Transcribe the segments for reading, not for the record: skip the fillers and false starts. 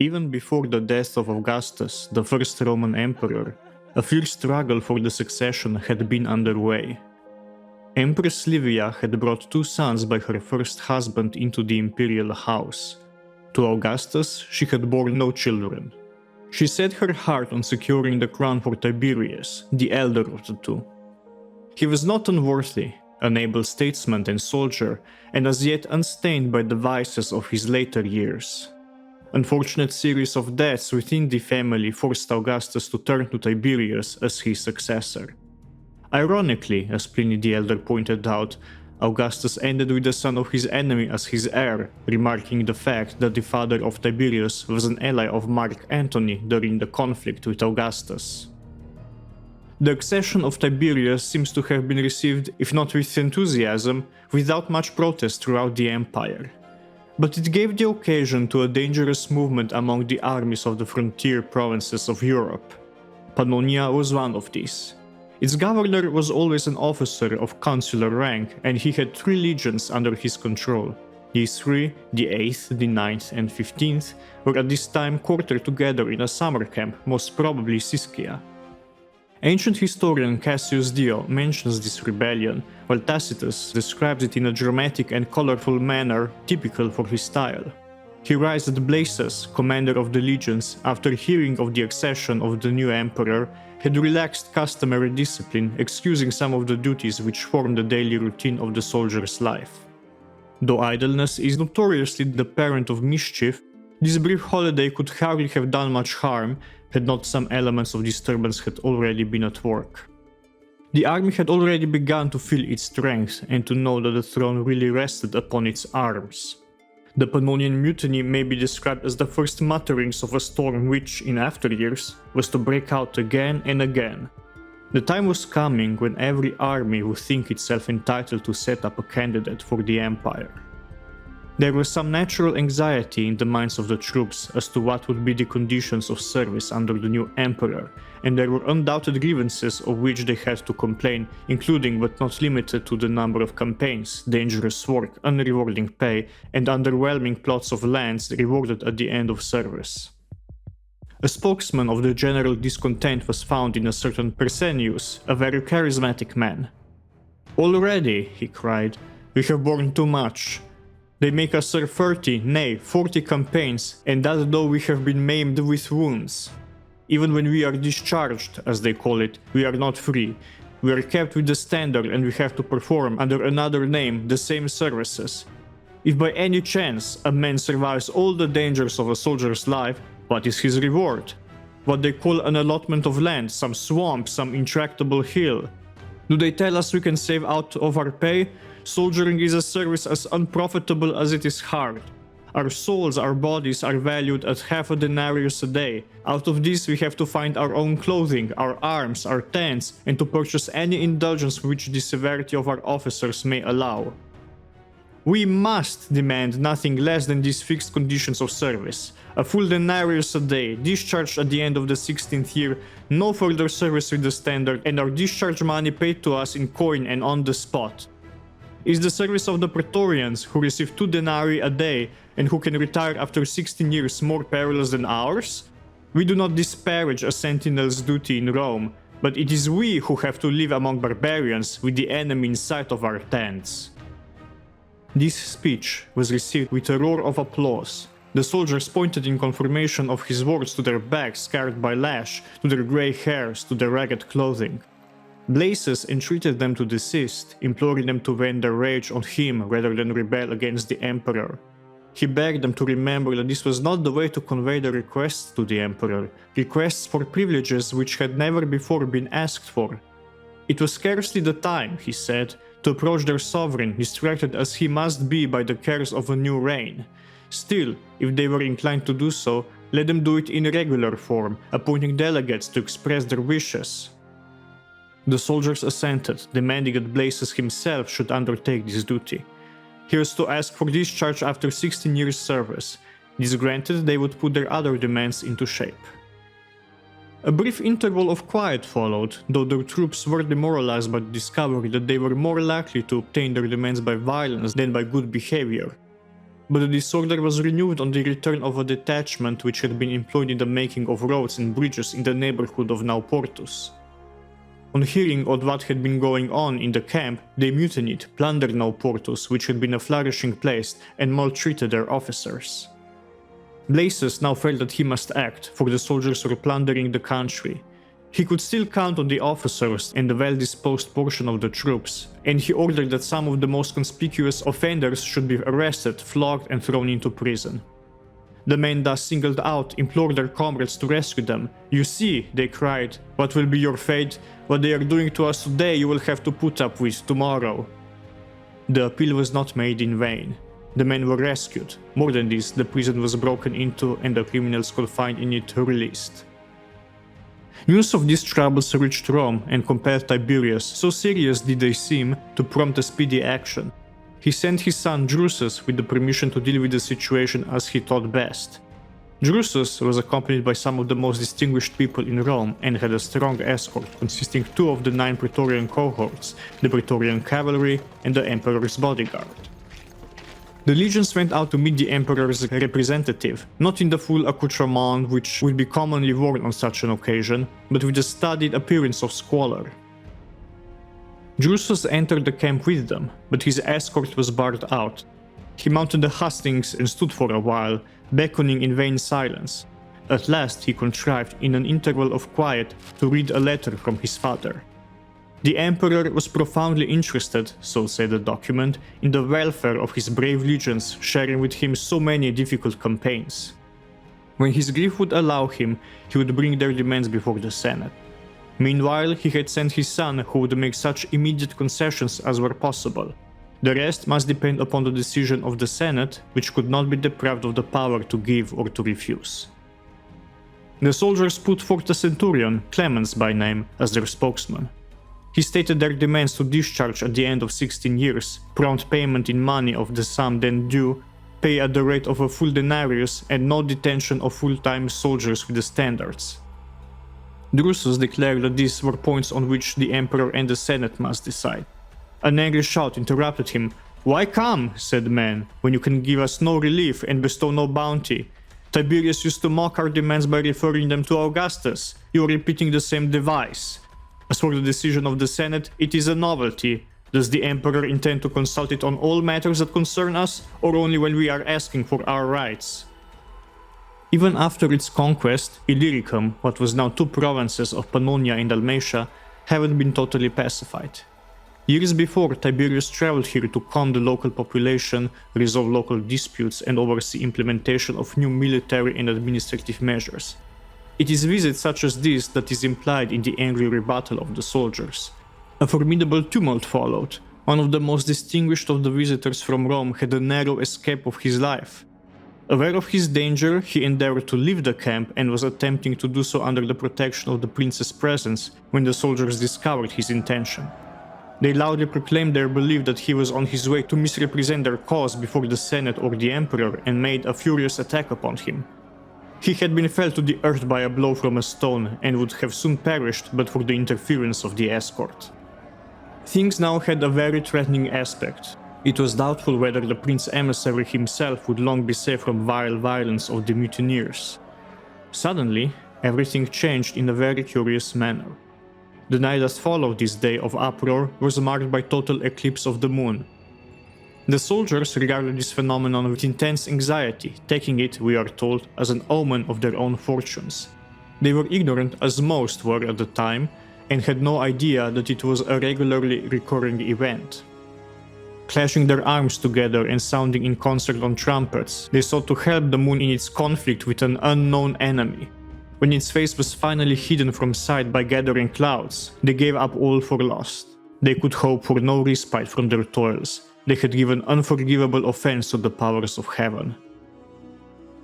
Even before the death of Augustus, the first Roman emperor, a fierce struggle for the succession had been underway. Empress Livia had brought two sons by her first husband into the imperial house. To Augustus, she had borne no children. She set her heart on securing the crown for Tiberius, the elder of the two. He was not unworthy, an able statesman and soldier, and as yet unstained by the vices of his later years. Unfortunate series of deaths within the family forced Augustus to turn to Tiberius as his successor. Ironically, as Pliny the Elder pointed out, Augustus ended with the son of his enemy as his heir, remarking the fact that the father of Tiberius was an ally of Mark Antony during the conflict with Augustus. The accession of Tiberius seems to have been received, if not with enthusiasm, without much protest throughout the empire. But it gave the occasion to a dangerous movement among the armies of the frontier provinces of Europe. Pannonia was one of these. Its governor was always an officer of consular rank, and he had 3 legions under his control. These 3, the 8th, the 9th, and 15th, were at this time quartered together in a summer camp, most probably Siscia. Ancient historian Cassius Dio mentions this rebellion, while Tacitus describes it in a dramatic and colorful manner typical for his style. He writes that Blasius, commander of the legions, after hearing of the accession of the new emperor, had relaxed customary discipline, excusing some of the duties which form the daily routine of the soldier's life. Though idleness is notoriously the parent of mischief, this brief holiday could hardly have done much harm had not some elements of disturbance had already been at work. The army had already begun to feel its strength and to know that the throne really rested upon its arms. The Pannonian Mutiny may be described as the first mutterings of a storm which, in after years, was to break out again and again. The time was coming when every army would think itself entitled to set up a candidate for the empire. There was some natural anxiety in the minds of the troops as to what would be the conditions of service under the new emperor, and there were undoubted grievances of which they had to complain, including but not limited to the number of campaigns, dangerous work, unrewarding pay, and underwhelming plots of lands rewarded at the end of service. A spokesman of the general discontent was found in a certain Persenius, a very charismatic man. "Already," he cried, "we have borne too much. They make us serve 30, nay, 40 campaigns, and that though we have been maimed with wounds. Even when we are discharged, as they call it, we are not free. We are kept with the standard and we have to perform, under another name, the same services. If by any chance a man survives all the dangers of a soldier's life, what is his reward? What they call an allotment of land, some swamp, some intractable hill. Do they tell us we can save out of our pay? Soldiering is a service as unprofitable as it is hard. Our souls, our bodies are valued at half a denarius a day. Out of this we have to find our own clothing, our arms, our tents, and to purchase any indulgence which the severity of our officers may allow. We must demand nothing less than these fixed conditions of service. A full denarius a day, discharged at the end of the 16th year, no further service with the standard, and our discharge money paid to us in coin and on the spot. Is the service of the Praetorians, who receive 2 denarii a day and who can retire after 16 years, more perilous than ours? We do not disparage a sentinel's duty in Rome, but it is we who have to live among barbarians with the enemy in sight of our tents." This speech was received with a roar of applause. The soldiers pointed in confirmation of his words to their backs scarred by lash, to their grey hairs, to their ragged clothing. Blasius entreated them to desist, imploring them to vent their rage on him rather than rebel against the emperor. He begged them to remember that this was not the way to convey their requests to the emperor, requests for privileges which had never before been asked for. It was scarcely the time, he said, to approach their sovereign, distracted as he must be by the cares of a new reign. Still, if they were inclined to do so, let them do it in regular form, appointing delegates to express their wishes. The soldiers assented, demanding that Blasius himself should undertake this duty. He was to ask for discharge after 16 years' service. This granted, they would put their other demands into shape. A brief interval of quiet followed, though their troops were demoralized by the discovery that they were more likely to obtain their demands by violence than by good behavior. but the disorder was renewed on the return of a detachment which had been employed in the making of roads and bridges in the neighborhood of Nauportus. On hearing of what had been going on in the camp, they mutinied, plundered Nauportus, which had been a flourishing place, and maltreated their officers. Blasius now felt that he must act, for the soldiers were plundering the country. He could still count on the officers and the well-disposed portion of the troops, and he ordered that some of the most conspicuous offenders should be arrested, flogged, and thrown into prison. The men thus singled out implored their comrades to rescue them. "You see," they cried, "what will be your fate? What they are doing to us today you will have to put up with tomorrow." The appeal was not made in vain. The men were rescued. More than this, the prison was broken into and the criminals confined in it released. News of these troubles reached Rome and compelled Tiberius, so serious did they seem, to prompt a speedy action. He sent his son Drusus with the permission to deal with the situation as he thought best. Drusus was accompanied by some of the most distinguished people in Rome and had a strong escort consisting of 2 of the 9 Praetorian cohorts, the Praetorian cavalry and the emperor's bodyguard. The legions went out to meet the emperor's representative, not in the full accoutrement which would be commonly worn on such an occasion, but with the studied appearance of squalor. Drusus entered the camp with them, but his escort was barred out. He mounted the hustings and stood for a while, beckoning in vain silence. At last he contrived, in an interval of quiet, to read a letter from his father. The emperor was profoundly interested, so said the document, in the welfare of his brave legions, sharing with him so many difficult campaigns. When his grief would allow him, he would bring their demands before the Senate. Meanwhile, he had sent his son, who would make such immediate concessions as were possible. The rest must depend upon the decision of the Senate, which could not be deprived of the power to give or to refuse. The soldiers put forth a centurion, Clemens by name, as their spokesman. He stated their demands to discharge at the end of 16 years, prompt payment in money of the sum then due, pay at the rate of a full denarius, and no detention of full-time soldiers with the standards. Drusus declared that these were points on which the emperor and the Senate must decide. An angry shout interrupted him. "Why come," said the man, "when you can give us no relief and bestow no bounty? Tiberius used to mock our demands by referring them to Augustus. You are repeating the same device. As for the decision of the Senate, it is a novelty. Does the emperor intend to consult it on all matters that concern us, or only when we are asking for our rights?" Even after its conquest, Illyricum, what was now 2 provinces of Pannonia and Dalmatia, haven't been totally pacified. Years before, Tiberius traveled here to calm the local population, resolve local disputes, and oversee implementation of new military and administrative measures. It is visits such as this that is implied in the angry rebuttal of the soldiers. A formidable tumult followed. One of the most distinguished of the visitors from Rome had a narrow escape of his life. Aware of his danger, he endeavored to leave the camp and was attempting to do so under the protection of the prince's presence when the soldiers discovered his intention. They loudly proclaimed their belief that he was on his way to misrepresent their cause before the Senate or the emperor and made a furious attack upon him. He had been felled to the earth by a blow from a stone and would have soon perished but for the interference of the escort. Things now had a very threatening aspect. It was doubtful whether the prince emissary himself would long be safe from vile violence of the mutineers. Suddenly, everything changed in a very curious manner. The night that followed this day of uproar was marked by total eclipse of the moon. The soldiers regarded this phenomenon with intense anxiety, taking it, we are told, as an omen of their own fortunes. They were ignorant, as most were at the time, and had no idea that it was a regularly recurring event. Clashing their arms together and sounding in concert on trumpets, they sought to help the moon in its conflict with an unknown enemy. When its face was finally hidden from sight by gathering clouds, they gave up all for lost. They could hope for no respite from their toils. They had given unforgivable offense to the powers of heaven.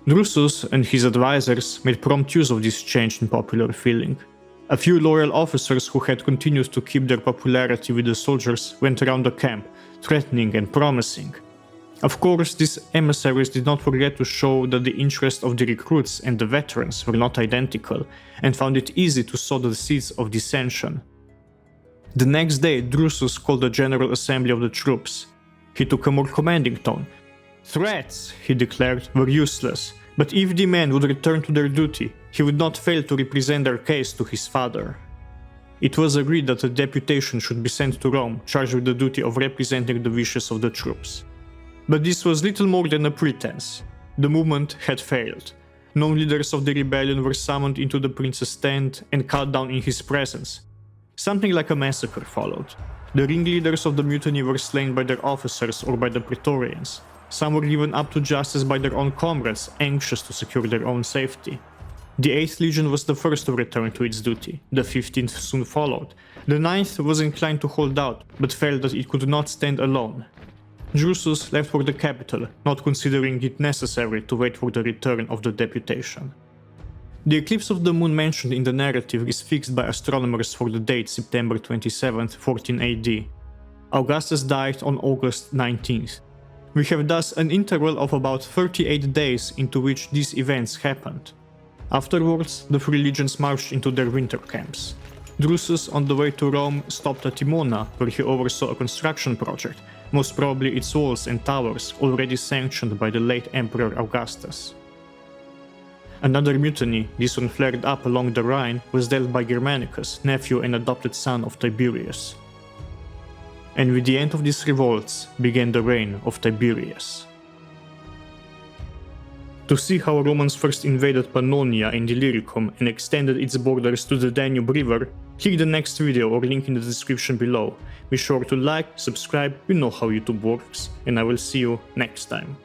Drusus and his advisors made prompt use of this change in popular feeling. A few loyal officers who had continued to keep their popularity with the soldiers went around the camp, threatening and promising. Of course, these emissaries did not forget to show that the interests of the recruits and the veterans were not identical, and found it easy to sow the seeds of dissension. The next day, Drusus called a general assembly of the troops. He took a more commanding tone. Threats, he declared, were useless, but if the men would return to their duty, he would not fail to represent their case to his father. It was agreed that a deputation should be sent to Rome, charged with the duty of representing the wishes of the troops. But this was little more than a pretense. The movement had failed. Known leaders of the rebellion were summoned into the prince's tent and cut down in his presence. Something like a massacre followed. The ringleaders of the mutiny were slain by their officers or by the praetorians. Some were given up to justice by their own comrades, anxious to secure their own safety. The 8th Legion was the first to return to its duty. The 15th soon followed. The 9th was inclined to hold out, but felt that it could not stand alone. Drusus left for the capital, not considering it necessary to wait for the return of the deputation. The eclipse of the moon mentioned in the narrative is fixed by astronomers for the date September 27, 14 AD. Augustus died on August 19th. We have thus an interval of about 38 days into which these events happened. Afterwards, the three legions marched into their winter camps. Drusus, on the way to Rome, stopped at Imola, where he oversaw a construction project, most probably its walls and towers, already sanctioned by the late Emperor Augustus. Another mutiny, this one flared up along the Rhine, was led by Germanicus, nephew and adopted son of Tiberius. And with the end of these revolts began the reign of Tiberius. To see how Romans first invaded Pannonia and Illyricum and extended its borders to the Danube River, click the next video or link in the description below. Be sure to like, subscribe, you know how YouTube works, and I will see you next time.